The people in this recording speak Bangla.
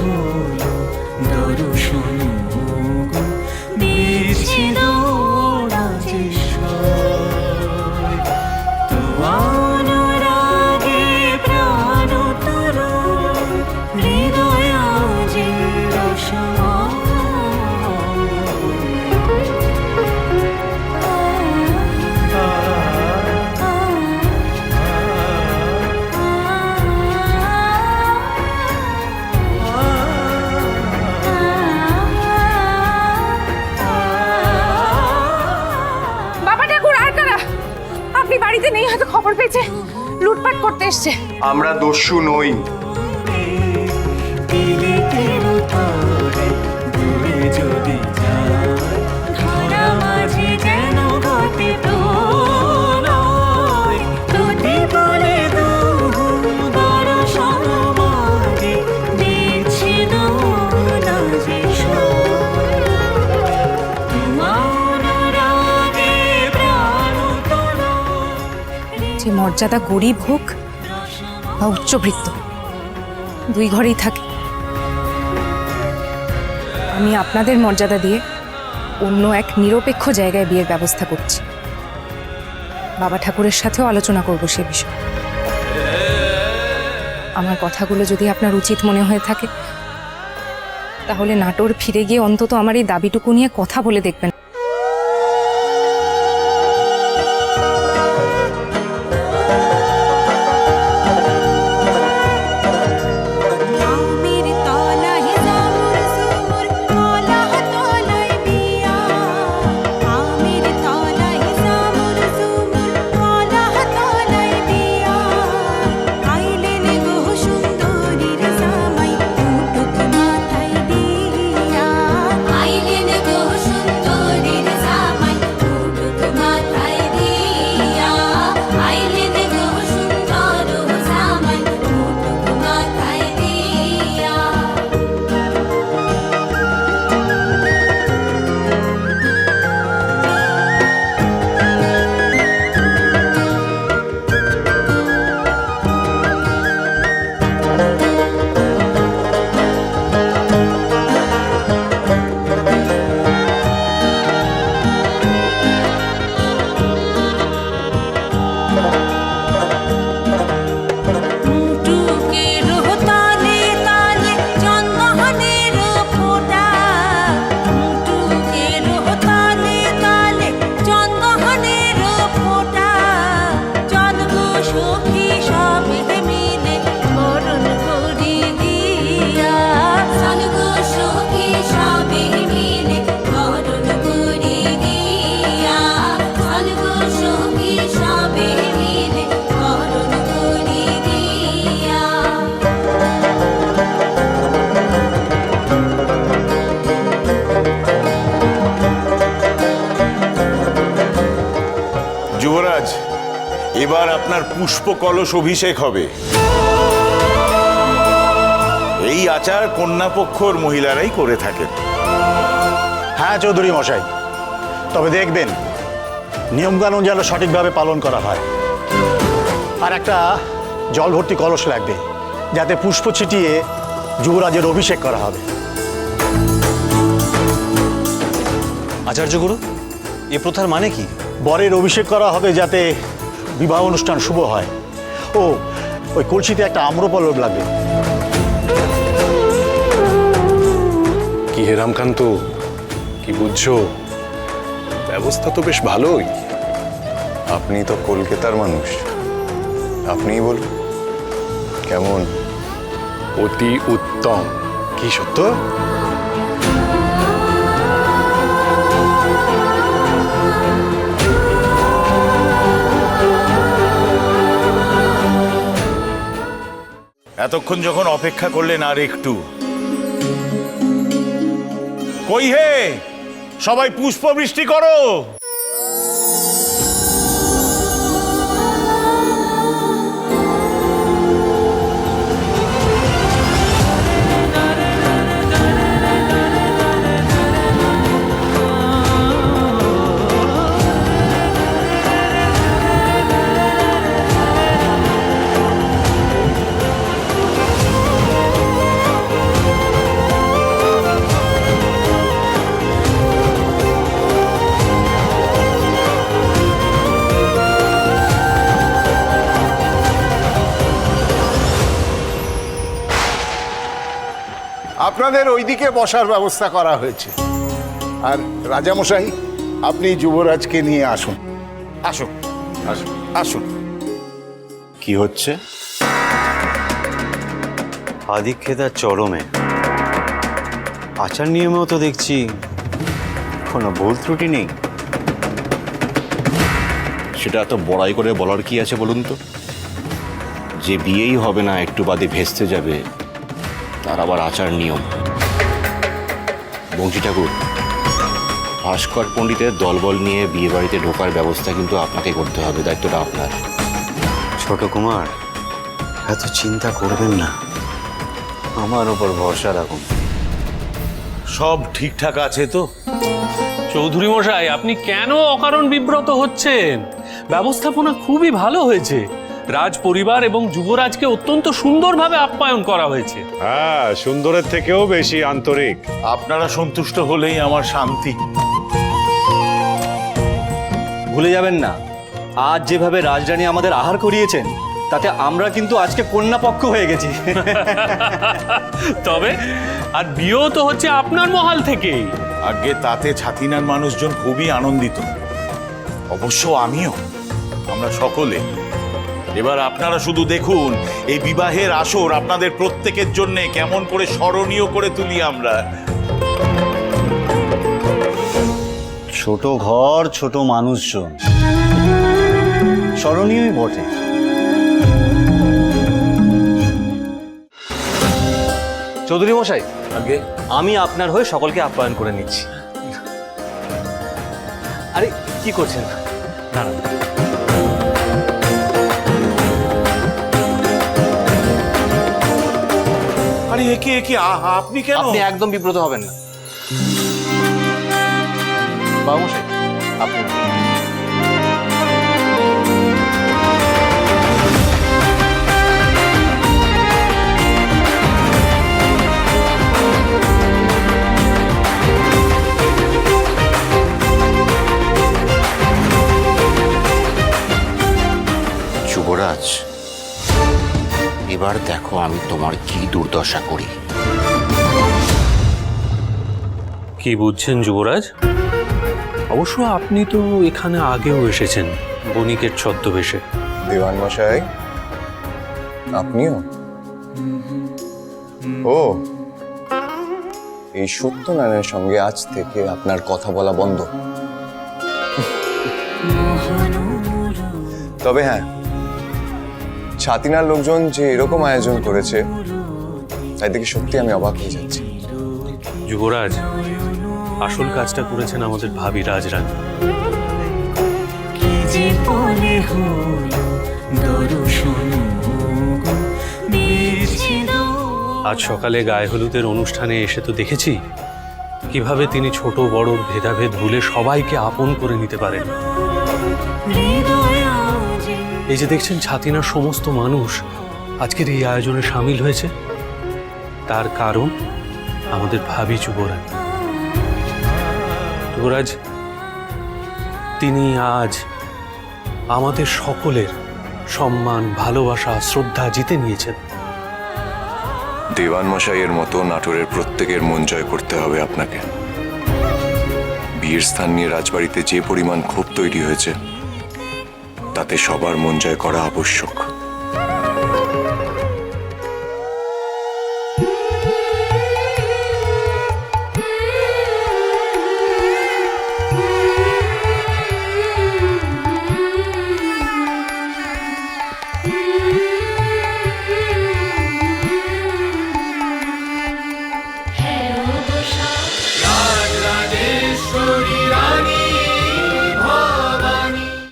হলো দর্শন গো, বিচ্ছেদ রাজেশ্বর। তোমার অনুরাগে প্রাণ তরুণ, হৃদয় আজি রসময়। বাবা ঠাকুর আর কারা? আপনি বাড়িতে নেই, হয়তো খবর পেয়েছে, লুটপাট করতে এসছে। আমরা দস্যু নই। তিলেকের তরে ডুবে যদি যায়, ধরা মাঝে যেন ঘটে প্রলয়। দুটি বলে দুহু দর্শন মাগে, বিচ্ছেদ রাজেশ্বর। তোমার অনুরাগে প্রাণ তরুণ, যে মর্যাদা গরিব হোক বা উচ্চবৃত্ত, দুই ঘরেই থাকে। আমি আপনাদের মর্যাদা দিয়ে অন্য এক নিরপেক্ষ জায়গায় বিয়ের ব্যবস্থা করছি। বাবা ঠাকুরের সাথেও আলোচনা করব সে বিষয়ে। আমার কথাগুলো যদি আপনার উচিত মনে হয়ে থাকে, তাহলে নাটোর ফিরে গিয়ে অন্তত আমার এই দাবিটুকু নিয়ে কথা বলে দেখবেন। যুবরাজ, এবার আপনার পুষ্প কলস অভিষেক হবে। এই আচার কন্যাপক্ষর মহিলারাই করে থাকেন। হ্যাঁ চৌধুরী মশাই, তবে দেখবেন নিয়মকানুন যেন সঠিকভাবে পালন করা হয়। আর একটা জল ভর্তি কলস লাগবে, যাতে পুষ্প ছিটিয়ে যুবরাজের অভিষেক করা হবে। আচার্য গুরু, এ প্রথার মানে কি? বরের অভিষেক করা হবে যাতে বিবাহ অনুষ্ঠান শুভ হয়। ও ওই কলসিতে একটা আম্রপল্লব লাগবে। কি হে রামকান্ত, কি বুঝছো? ব্যবস্থা তো বেশ ভালোই। আপনি তো কলকাতার মানুষ, আপনিই বলুন কেমন? অতি উত্তম। কি সত্য? এতক্ষণ যখন অপেক্ষা করলেন আর একটু, কই হে সবাই পুষ্প বৃষ্টি করো। আপনাদের ওইদিকে বসার ব্যবস্থা করা হয়েছে। আর রাজামশাই, আপনি যুবরাজকে নিয়ে আসুন। আসুন আসুন আসুন। কি হচ্ছে? আদিক্ষেতার চরমে। আচার নিয়মেও তো দেখছি কোনো ভুল ত্রুটি নেই। সেটা এত বড়াই করে বলার কি আছে বলুন তো? যে বিয়েই হবে না একটু বাদে ভেস্তে যাবে, তার আবার আচার নিয়ম। বংশী ঠাকুর, ভাস্কর পণ্ডিতের দলবল নিয়ে বিয়ে বাড়িতে ঢোকার ব্যবস্থা কিন্তু আপনাকে করতে হবে, দায়িত্বটা আপনার। ছোট কুমার, এত চিন্তা করবেন না, আমার ওপর ভরসা রাখুন। সব ঠিকঠাক আছে তো? চৌধুরী মশাই, আপনি কেন অকারণ বিব্রত হচ্ছেন? ব্যবস্থাপনা খুবই ভালো হয়েছে। রাজ পরিবার এবং যুবরাজকে অত্যন্ত সুন্দরভাবে আপ্যায়ন করা হয়েছে। হ্যাঁ, সুন্দরের থেকেও বেশি আন্তরিক। আপনারা সন্তুষ্ট হলেই আমার শান্তি। ভুলে যাবেন না, আজ যেভাবে রাজরানী আমাদের আহার করিয়েছেন, তাতে আমরা কিন্তু আজকে কন্যা পক্ষ হয়ে গেছি। তবে আর বিয়েও তো হচ্ছে আপনার মহল থেকেই। আগে তাতে ছাতিনার মানুষজন খুবই আনন্দিত, অবশ্য আমিও। আমরা সকলে এবার আপনারা শুধু দেখুন এই বিবাহের আসর আপনাদের প্রত্যেকের জন্য কেমন করে স্মরণীয় করে তুলি আমরা। ছোট ঘর, ছোট মানুষজন, স্মরণীয়ই বটে। চৌধুরী মশাই, আগে আমি আপনার হয়ে সকলকে আপ্যায়ন করে নিচ্ছি। আরে কি করছেন? দাঁড়ান। আরে একে একে আপনি কেন? আপনি একদম বিব্রত হবেন না। বাবু মশাই, আপনি যুবরাজ, এবার দেখো আমি তোমার কি দুর্দশা করি। কি বুঝছেন যুবরাজ? অবশ্য আপনি তো এখানে আগেও এসেছেন বণিকের ছদ্মবেশে। দেওয়ান মশাই, আপনিও? ও, এই সত্যনারায়ণের সঙ্গে আজ থেকে আপনার কথা বলা বন্ধ। তবে হ্যাঁ, ছাতিনার লোকজন যে এরকম আয়োজন করেছে, তাই দেখে সত্যি আমি অবাক হয়ে যাচ্ছি। যুবরাজ, আসল কাজটা করেছেন আমাদের ভাবি রাজরানী। কি যে বলে হলো দর্শন গো, বিচ্ছেদ। আজ সকালে গায়ে হলুদের অনুষ্ঠানে এসে তো দেখেছি কিভাবে তিনি ছোট বড় ভেদাভেদ ভুলে সবাইকে আপন করে নিতে পারেন। হৃদয় আজি এই যে দেখছেন ছাতিনার সমস্ত মানুষ আজকের এই আয়োজনে সামিল হয়েছে, তার কারণ আমাদের ভাবি যুবরাজ। যুবরাজ, তিনি আজ আমাদের সকলের সম্মান, ভালোবাসা, শ্রদ্ধা জিতে নিয়েছেন। দেওয়ান মশাইয়ের মতো নাটোরের প্রত্যেকের মন জয় করতে হবে আপনাকে। বিয়ের স্থান নিয়ে রাজবাড়িতে যে পরিমাণ ক্ষোভ তৈরি হয়েছে, তাতে সবার মন জয় করা আবশ্যক।